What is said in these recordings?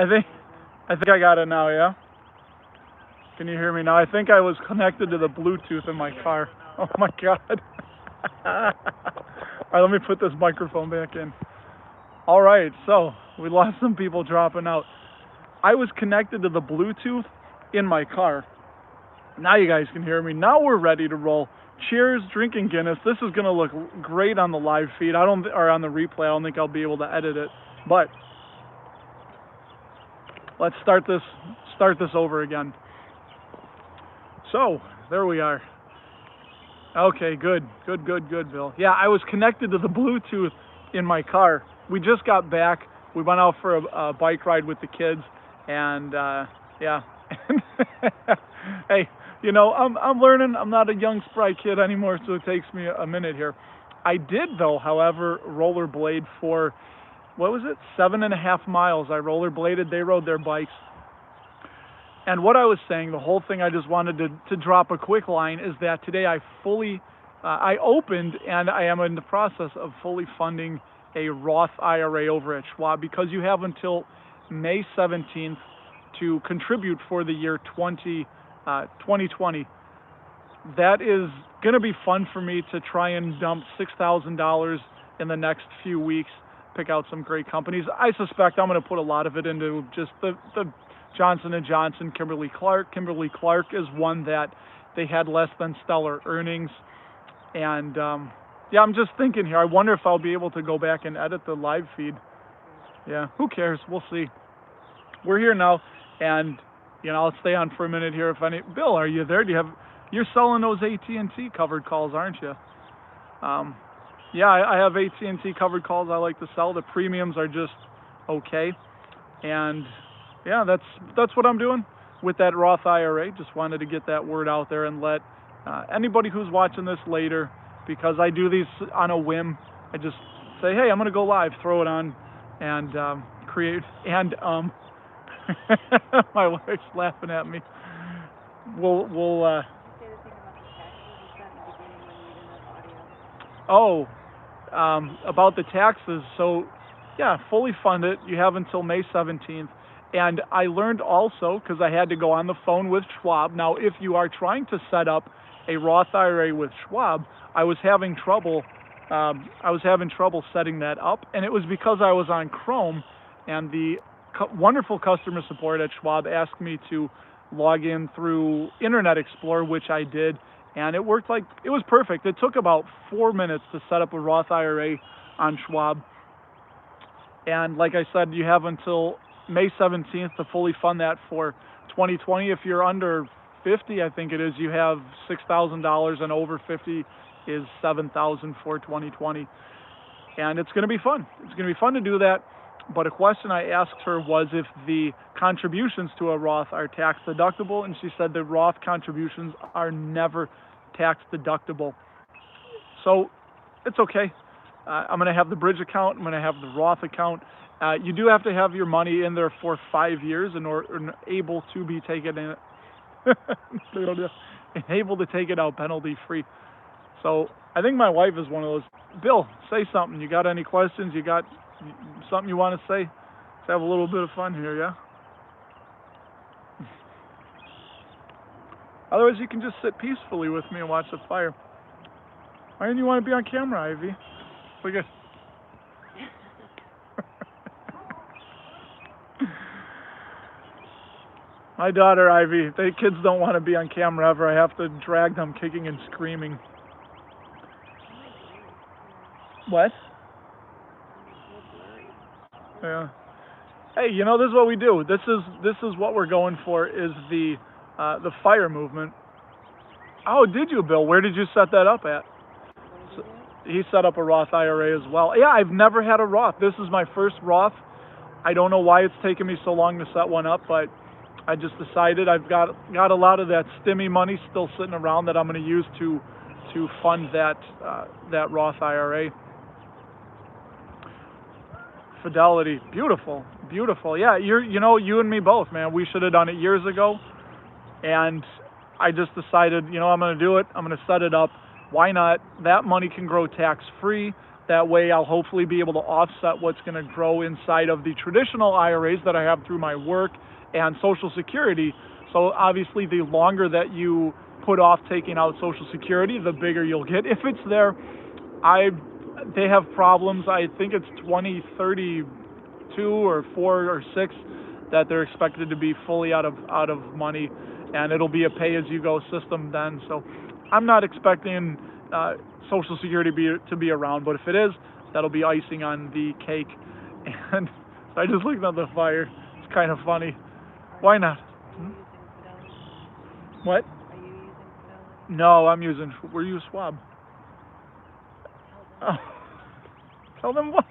I think I got it now, yeah? Can you hear me now? I think I was connected to the Bluetooth in my car. Oh my God. All right, let me put this microphone back in. All right, so we lost some people dropping out. I was connected to the Bluetooth in my car. Now you guys can hear me. Now we're ready to roll. Cheers, drinking Guinness. This is going to look great on the live feed. Or on the replay. I don't think I'll be able to edit it. But let's start this over again. So, there we are. Okay, good, Bill. Yeah, I was connected to the Bluetooth in my car. We just got back. We went out for a bike ride with the kids, and yeah. Hey, you know, I'm learning. I'm not a young spry kid anymore, so it takes me a minute here. I did, though, however, rollerblade for, what was it, 7.5 miles. I rollerbladed. They rode their bikes. And what I was saying, the whole thing, I just wanted to drop a quick line, is that today I opened, and I am in the process of fully funding a Roth IRA over at Schwab, because you have until May 17th to contribute for the year 2020. That is going to be fun for me to try and dump $6,000 in the next few weeks, pick out some great companies. I suspect I'm going to put a lot of it into just the Johnson & Johnson, Kimberly-Clark. Kimberly-Clark is one that they had less than stellar earnings. And yeah, I'm just thinking here, I wonder if I'll be able to go back and edit the live feed. Yeah, who cares? We'll see. We're here now, and you know, I'll stay on for a minute here. Bill, are you there? You're selling those AT&T covered calls, aren't you? Yeah, I have AT&T covered calls I like to sell. The premiums are just okay, and yeah, that's what I'm doing with that Roth IRA. Just wanted to get that word out there and let anybody who's watching this later, because I do these on a whim. I just say, hey, I'm going to go live, throw it on, and create. And my wife's laughing at me. We'll oh, about the taxes. So yeah, fully fund it. You have until May 17th. And I learned also, because I had to go on the phone with Schwab. Now, if you are trying to set up a Roth IRA with Schwab, I was having trouble setting that up, and it was because I was on Chrome, and the wonderful customer support at Schwab asked me to log in through Internet Explorer, which I did, and it worked like it was perfect. It took about 4 minutes to set up a Roth IRA on Schwab, and like I said, you have until May 17th to fully fund that for 2020. If you're under 50, I think it is, you have $6,000, and over 50 is $7,000 for 2020. And it's going to be fun. It's going to be fun to do that. But a question I asked her was if the contributions to a Roth are tax deductible, and she said the Roth contributions are never tax deductible. So it's okay. I'm going to have the bridge account. I'm going to have the Roth account. You do have to have your money in there for 5 years in order able to be taken in, able to take it out penalty free. So I think my wife is one of those. Bill, say something. You got any questions? You got something you want to say? Let's have a little bit of fun here, yeah? Otherwise, you can just sit peacefully with me and watch the fire. Why didn't you want to be on camera, Ivy? Look at. My daughter, Ivy, kids don't want to be on camera ever. I have to drag them kicking and screaming. What? Yeah. Hey, you know, this is what we do. This is what we're going for, is the fire movement. Oh, did you, Bill? Where did you set that up at? So, he set up a Roth IRA as well. Yeah, I've never had a Roth. This is my first Roth. I don't know why it's taken me so long to set one up, but I just decided I've got a lot of that stimmy money still sitting around that I'm going to use to fund that Roth IRA. Fidelity, beautiful. Yeah, you and me both, man. We should have done it years ago, and I just decided, I'm going to do it. I'm going to set it up. Why not? That money can grow tax-free. That way I'll hopefully be able to offset what's going to grow inside of the traditional IRAs that I have through my work and Social Security. So obviously the longer that you put off taking out Social Security, the bigger you'll get. If it's there, they have problems. I think it's 2032 or 4 or 6 that they're expected to be fully out of money, and it'll be a pay-as-you-go system then. So I'm not expecting Social Security to be around, but if it is, that'll be icing on the cake. And I just looked at the fire. It's kind of funny. Why not? What? Are you using Fidelity? No, we're using Schwab. Oh. Tell them what?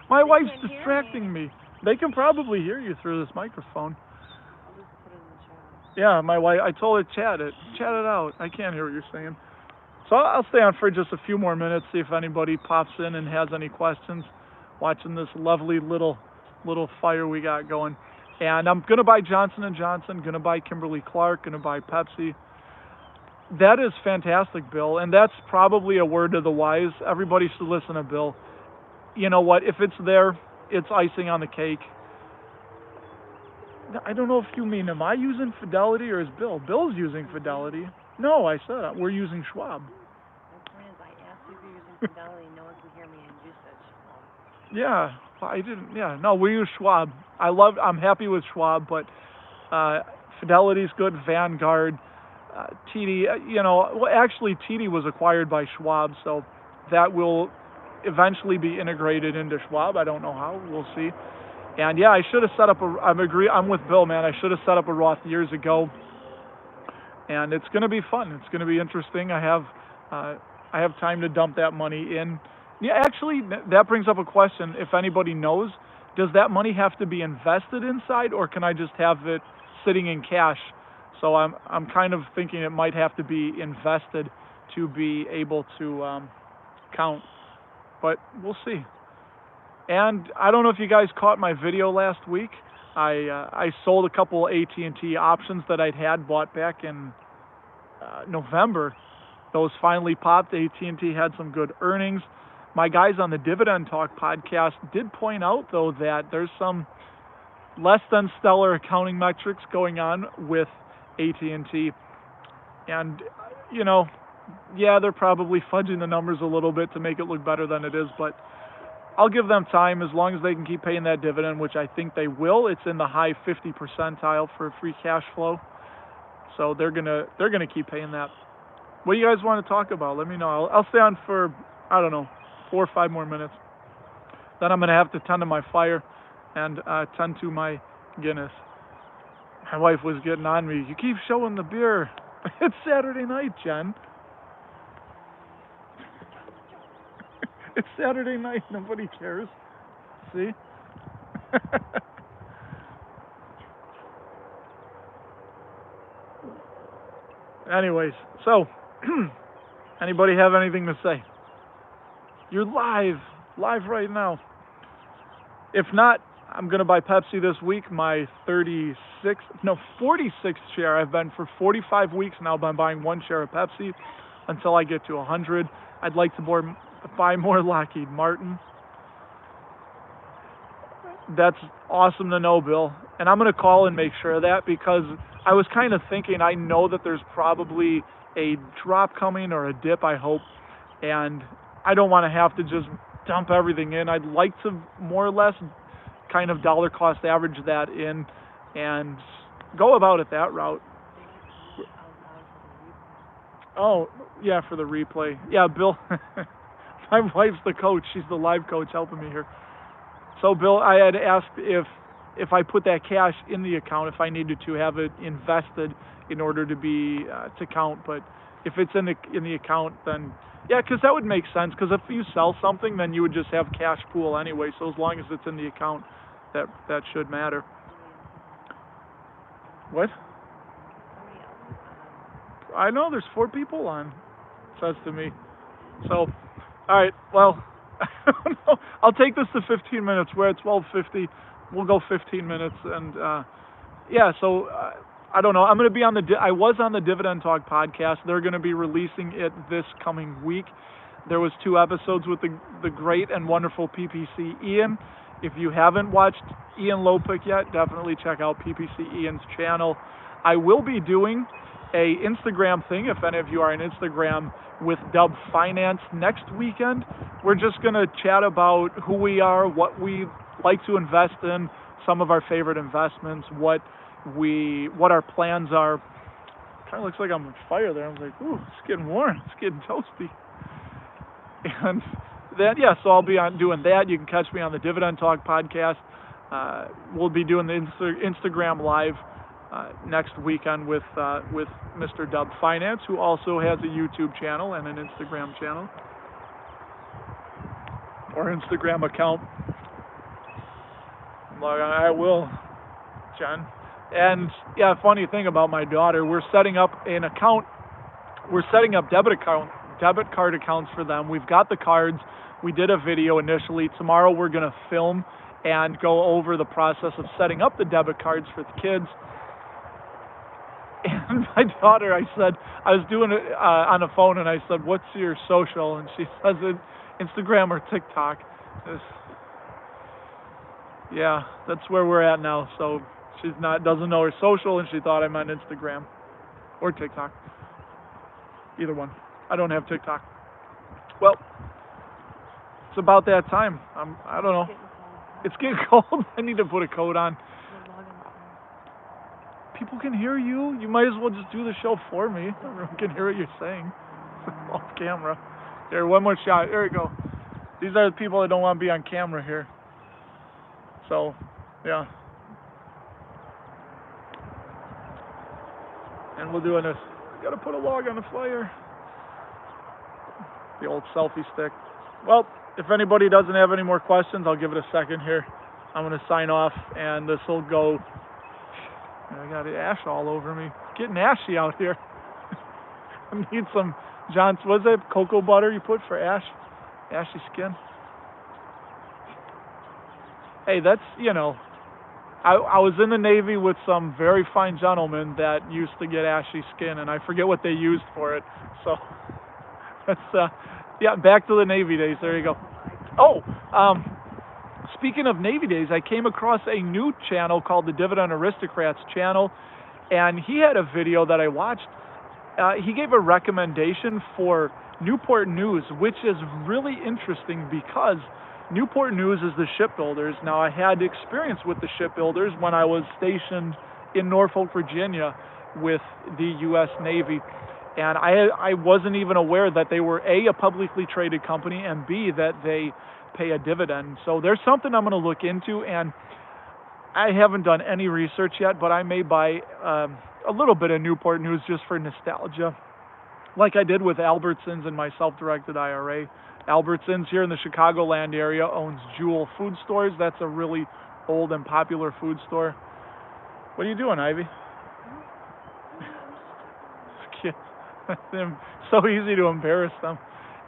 My wife's distracting me. They can probably hear you through this microphone. I'll just put it in the chat. Yeah, my wife, I told her chat it out. I can't hear what you're saying. So I'll stay on for just a few more minutes, see if anybody pops in and has any questions, watching this lovely little fire we got going. And I'm going to buy Johnson & Johnson, going to buy Kimberly-Clark, going to buy Pepsi. That is fantastic, Bill, and that's probably a word of the wise. Everybody should listen to Bill. You know what? If it's there, it's icing on the cake. I don't know if you mean, am I using Fidelity or is Bill? Bill's using Fidelity. No, I said we're using Schwab. My point is, I asked you if you're using Fidelity, no one can hear me, and you said Schwab. Yeah, I didn't. Yeah, no, we use Schwab. I'm happy with Schwab, but Fidelity's good. Vanguard, TD. Actually, TD was acquired by Schwab, so that will eventually be integrated into Schwab. I don't know how. We'll see. And yeah, I should have set up I'm with Bill, man. I should have set up a Roth years ago. And it's going to be fun. It's going to be interesting. I have time to dump that money in. Yeah, actually, that brings up a question. If anybody knows, does that money have to be invested inside, or can I just have it sitting in cash? So I'm kind of thinking it might have to be invested to be able to count. But we'll see. And I don't know if you guys caught my video last week. I sold a couple AT&T options that I'd had bought back in November. Those finally popped. AT&T had some good earnings. My guys on the Dividend Talk podcast did point out, though, that there's some less than stellar accounting metrics going on with AT&T. And, yeah, they're probably fudging the numbers a little bit to make it look better than it is, but I'll give them time as long as they can keep paying that dividend, which I think they will. It's in the high 50 percentile for free cash flow. So they're gonna keep paying that. What do you guys want to talk about? Let me know. I'll stay on for, I don't know, 4 or 5 more minutes. Then I'm gonna have to tend to my fire and tend to my Guinness. My wife was getting on me. You keep showing the beer. It's Saturday night, Jen. It's Saturday night. Nobody cares. See? Anyways, so anybody have anything to say? You're live right now. If not, I'm going to buy Pepsi this week, my 46th share. I've been for 45 weeks now been buying 1 share of Pepsi until I get to 100. I'd like to buy more Lockheed Martin. That's awesome to know, Bill. And I'm going to call and make sure of that, because I was kind of thinking, I know that there's probably a drop coming or a dip, I hope, and I don't want to have to just dump everything in. I'd like to more or less kind of dollar cost average that in and go about it that route. Oh, yeah, for the replay. Yeah, Bill, my wife's the coach. She's the live coach helping me here. So, Bill, I had asked if I put that cash in the account, if I needed to have it invested in order to be to count. But if it's in the account, then yeah, because that would make sense. Because if you sell something, then you would just have cash pool anyway. So as long as it's in the account, that should matter. What? I know there's 4 people on. Says to me. So, all right. Well, I don't know. I'll take this to 15 minutes. We're at 12:50. We'll go 15 minutes, and yeah. So I don't know. I'm going to be on I was on the Dividend Talk podcast. They're going to be releasing it this coming week. There was 2 episodes with the great and wonderful PPC Ian. If you haven't watched Ian Lopick yet, definitely check out PPC Ian's channel. I will be doing a Instagram thing, if any of you are on Instagram, with Dub Finance next weekend. We're just going to chat about who we are, what we like to invest in, some of our favorite investments, what our plans are. Kind of looks like I'm on fire there. I was like, ooh, it's getting warm. It's getting toasty. And then, yeah, so I'll be doing that. You can catch me on the Dividend Talk podcast. We'll be doing the Instagram Live next weekend with Mr. Dub Finance, who also has a YouTube channel and an Instagram channel, or Instagram account. I will, Jen. And yeah, funny thing about my daughter, we're setting up an account. We're setting up debit card accounts for them. We've got the cards. We did a video initially. Tomorrow we're going to film and go over the process of setting up the debit cards for the kids. And my daughter, I was doing it on the phone, and I said, "What's your social?" And she says, "Instagram or TikTok." Yeah, that's where we're at now. So she's doesn't know her social, and she thought I meant Instagram or TikTok. Either one. I don't have TikTok. Well, it's about that time. I don't know. It's getting cold. I need to put a coat on. People can hear you. You might as well just do the show for me. Everyone can hear what you're saying. Off camera. Here, one more shot. There we go. These are the people that don't want to be on camera here. So, yeah. And we're doing this. Got to put a log on the fire. The old selfie stick. Well, if anybody doesn't have any more questions, I'll give it a second here. I'm going to sign off, and this will go. I got ash all over me. It's getting ashy out here. I need some what's that, cocoa butter you put for ashy skin? Hey, that's, I was in the Navy with some very fine gentlemen that used to get ashy skin, and I forget what they used for it. So that's, yeah, back to the Navy days. There you go. Oh, speaking of Navy days, I came across a new channel called the Dividend Aristocrats channel, and he had a video that I watched. He gave a recommendation for Newport News, which is really interesting because Newport News is the shipbuilders. Now, I had experience with the shipbuilders when I was stationed in Norfolk, Virginia with the U.S. Navy. And I wasn't even aware that they were a publicly traded company, and B, that they pay a dividend. So there's something I'm going to look into, and I haven't done any research yet, but I may buy a little bit of Newport News just for nostalgia, like I did with Albertsons and my self-directed IRA. Albertsons here in the Chicagoland area owns Jewel Food Stores. That's a really old and popular food store. What are you doing, Ivy? Kids. So easy to embarrass them.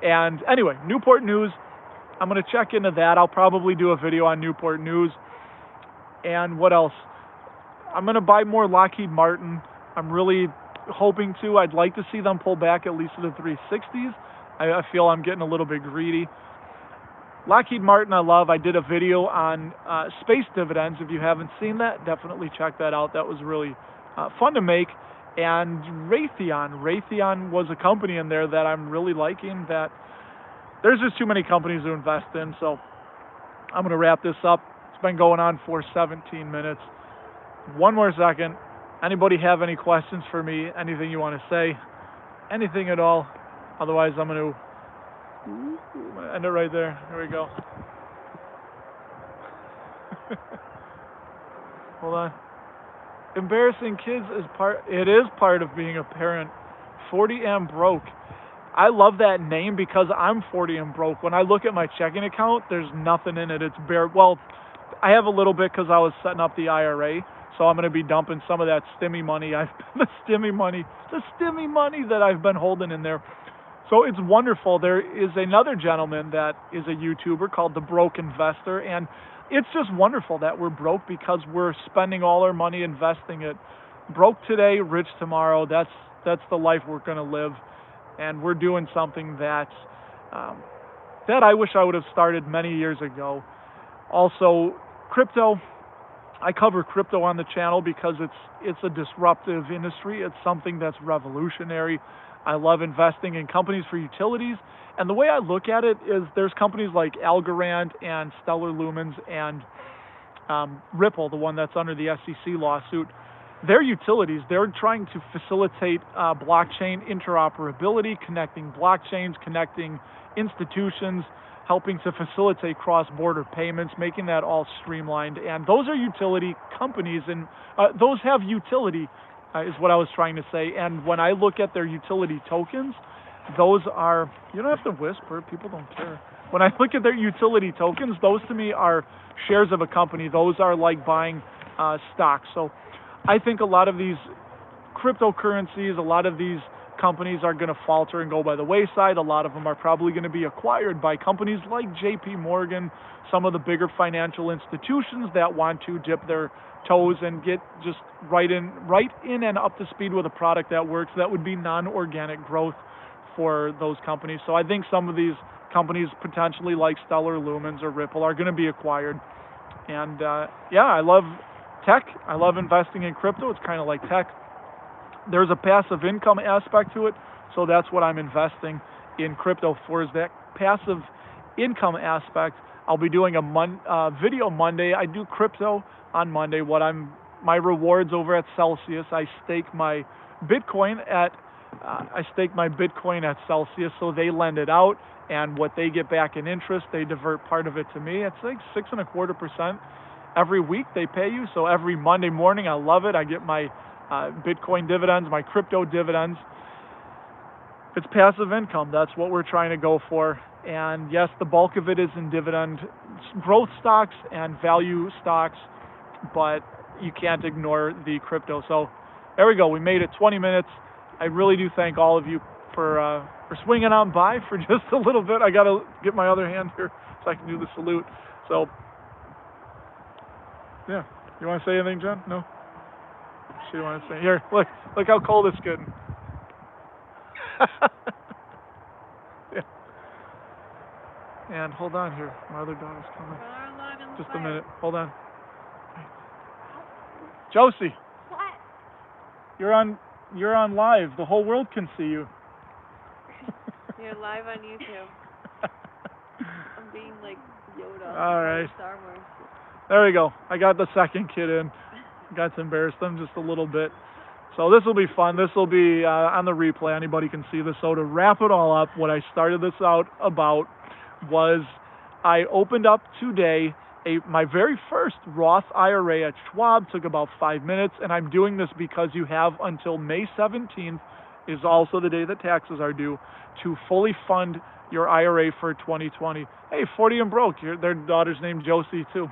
And anyway, Newport News, I'm going to check into that. I'll probably do a video on Newport News. And what else? I'm going to buy more Lockheed Martin. I'm really hoping to. I'd like to see them pull back at least to the 360s. I feel I'm getting a little bit greedy. Lockheed Martin I love. I did a video on space dividends. If you haven't seen that, definitely check that out. That was really fun to make. And Raytheon was a company in there that I'm really liking. That there's just too many companies to invest in. So I'm going to wrap this up. It's been going on for 17 minutes. One more second. Anybody have any questions for me? Anything you want to say? Anything at all? Otherwise, I'm going to end it right there. Here we go. Hold on. Embarrassing kids is part of being a parent. 40 and broke. I love that name because I'm 40 and broke. When I look at my checking account, there's nothing in it. It's bare. Well, I have a little bit because I was setting up the IRA. So I'm going to be dumping some of that stimmy money. The stimmy money that I've been holding in there. So it's wonderful. There is another gentleman that is a YouTuber called The Broke Investor, and it's just wonderful that we're broke because we're spending all our money investing it. Broke today, rich tomorrow. That's the life we're going to live, and we're doing something that That I wish I would have started many years ago. Also, crypto. I cover crypto on the channel because it's a disruptive industry. It's something that's revolutionary. I love investing in companies for utilities. And the way I look at it is there's companies like Algorand and Stellar Lumens and Ripple, the one that's under the SEC lawsuit. They're utilities. They're trying to facilitate blockchain interoperability, connecting blockchains, connecting institutions, helping to facilitate cross-border payments, making that all streamlined. And those are utility companies, and those have utility, is what I was trying to say. And when I look at their utility tokens, those are, you don't have to whisper, people don't care. When I look at their utility tokens, those to me are shares of a company. Those are like buying stocks. So I think a lot of these cryptocurrencies, a lot of these companies are going to falter and go by the wayside. A lot of them are probably going to be acquired by companies like JP Morgan, some of the bigger financial institutions that want to dip their toes and get just right in and up to speed with a product that works. That would be non-organic growth for those companies. So I think some of these companies, potentially like Stellar Lumens or Ripple, are going to be acquired. And yeah, I love tech. I love investing in crypto. It's kind of like tech. There's a passive income aspect to it, so that's what I'm investing in crypto for, is that passive income aspect. I'll be doing a video Monday. I do crypto on Monday. My rewards over at Celsius. I stake my Bitcoin at Celsius, so they lend it out, and what they get back in interest, they divert part of it to me. It's like 6.25% every week they pay you. So every Monday morning, I love it. I get my Bitcoin dividends, my crypto dividends. It's passive income. That's what we're trying to go for. And yes, the bulk of it is in dividend growth stocks and value stocks, but you can't ignore the crypto. So there we go. We made it 20 minutes. I really do thank all of you for swinging on by for just a little bit. I got to get my other hand here so I can do the salute. So yeah, you want to say anything, Jen? No? She want to say, here, look how cold it's getting. Yeah. And hold on here, my other daughter's coming. Just a minute, hold on. Josie. What? You're on live. The whole world can see you. You're live on YouTube. I'm being like Yoda. All right. Star Wars. There we go. I got the second kid in. Got to embarrass them just a little bit. So this will be fun. This will be on the replay. Anybody can see this. So to wrap it all up, what I started this out about was I opened up today my very first Roth IRA at Schwab. Took about 5 minutes, and I'm doing this because you have until May 17th, is also the day that taxes are due, to fully fund your IRA for 2020. Hey, 40 and broke. Their daughter's named Josie too.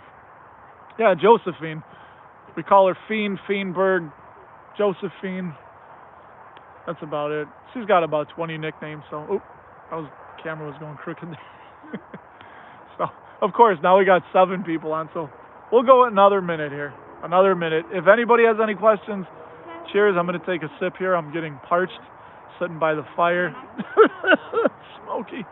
Yeah, Josephine. We call her Fienberg, Josephine. That's about it. She's got about 20 nicknames. So, camera was going crooked. So, of course, now we got 7 people on. So, we'll go another minute here. Another minute. If anybody has any questions, cheers. I'm going to take a sip here. I'm getting parched, sitting by the fire. Smoky.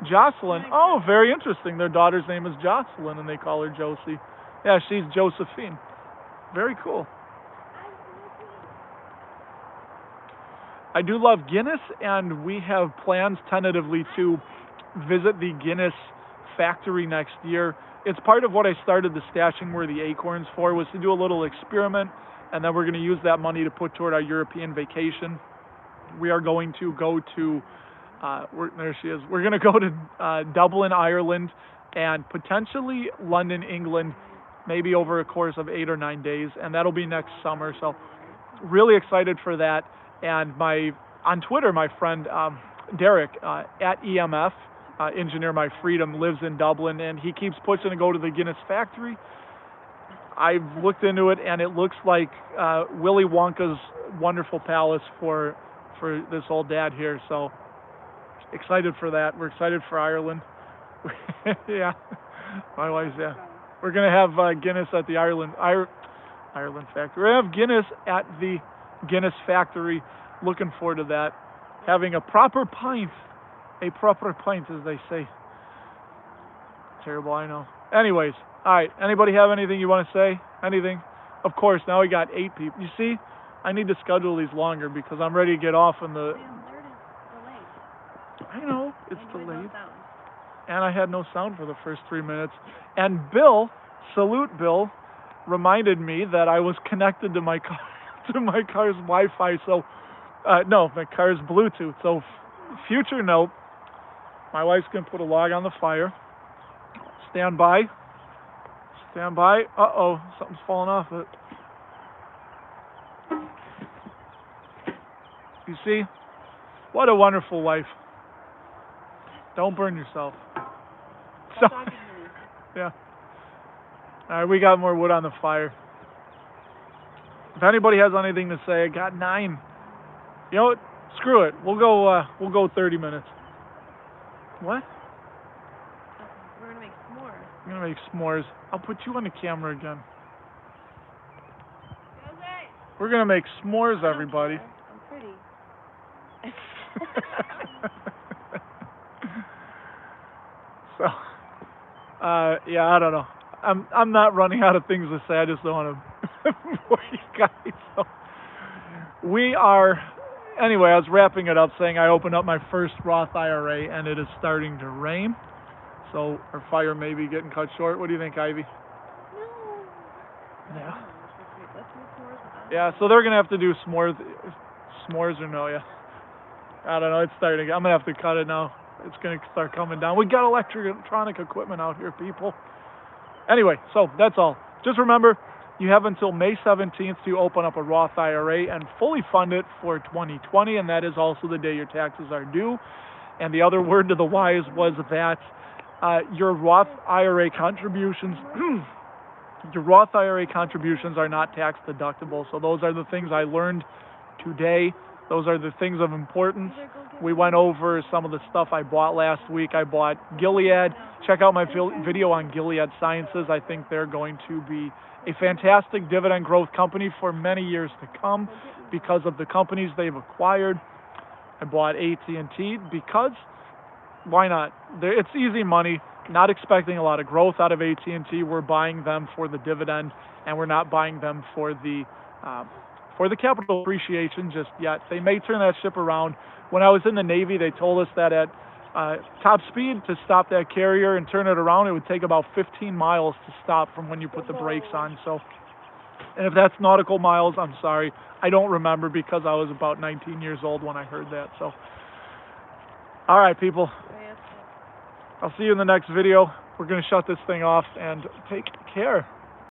Jocelyn. Oh, very interesting. Their daughter's name is Jocelyn, and they call her Josie. Yeah, she's Josephine. Very cool. I do love Guinness, and we have plans tentatively to visit the Guinness factory next year. It's part of what I started the Stashing Worthy Acorns for, was to do a little experiment, and then we're going to use that money to put toward our European vacation. We are going to go to, there she is. We're going to go to Dublin, Ireland, and potentially London, England, maybe over a course of 8 or 9 days, and that'll be next summer. So really excited for that. And on Twitter, my friend Derek at EMF, Engineer My Freedom, lives in Dublin, and he keeps pushing to go to the Guinness factory. I've looked into it, and it looks like Willy Wonka's wonderful palace for this old dad here. So excited for that. We're excited for Ireland. Yeah, my wife's, yeah. We're going to have Guinness at the Ireland factory. We're going to have Guinness at the Guinness factory. Looking forward to that. Having a proper pint A proper pint, as they say. Terrible, I know. Anyways, all right. Anybody have anything you want to say? Anything? Of course, now we got 8 people. You see, I need to schedule these longer because I'm ready to get off in the... Sam, third is delayed. I know, it's And you had no delayed. sound. And I had no sound for the first 3 minutes. And Bill, salute Bill, reminded me that I was connected to my car, to my car's Wi-Fi. So, no, my car's Bluetooth. So, future note, my wife's gonna put a log on the fire. Stand by. Stand by. Uh-oh, something's falling off it. You see? What a wonderful life. Don't burn yourself. So, Stop talking to me. yeah. All right, we got more wood on the fire. If anybody has anything to say, I got 9. You know what? Screw it. We'll go 30 minutes. What? Okay, we're gonna make s'mores. I'm gonna make s'mores. I'll put you on the camera again. Jose! We're gonna make s'mores, I don't everybody. care. I'm pretty. So, yeah, I don't know. I'm not running out of things to say. I just don't want to bore you guys. So, we are. Anyway, I was wrapping it up saying I opened up my first Roth IRA and it is starting to rain. So our fire may be getting cut short. What do you think, Ivy? No. Yeah. Let's make s'mores without Yeah. So they're gonna have to do s'mores or no? Yeah. I don't know. It's starting. I'm gonna have to cut it now. It's gonna start coming down. We got electronic equipment out here, people. Anyway, so that's all. Just remember, you have until May 17th to open up a Roth IRA and fully fund it for 2020, and that is also the day your taxes are due. And the other word to the wise was that your Roth IRA contributions, your Roth IRA contributions are not tax deductible. So those are the things I learned today. Those are the things of importance. We went over some of the stuff I bought last week. I bought Gilead. Check out my video on Gilead Sciences. I think they're going to be a fantastic dividend growth company for many years to come because of the companies they've acquired. I bought AT&T because, why not? It's easy money. Not expecting a lot of growth out of AT&T. We're buying them for the dividend, and we're not buying them for the capital appreciation just yet. They may turn that ship around. When I was in the Navy, they told us that at top speed to stop that carrier and turn it around, it would take about 15 miles to stop from when you put the brakes on. So, and if that's nautical miles, I'm sorry. I don't remember because I was about 19 years old when I heard that. So, all right, people. I'll see you in the next video. We're going to shut this thing off and take care.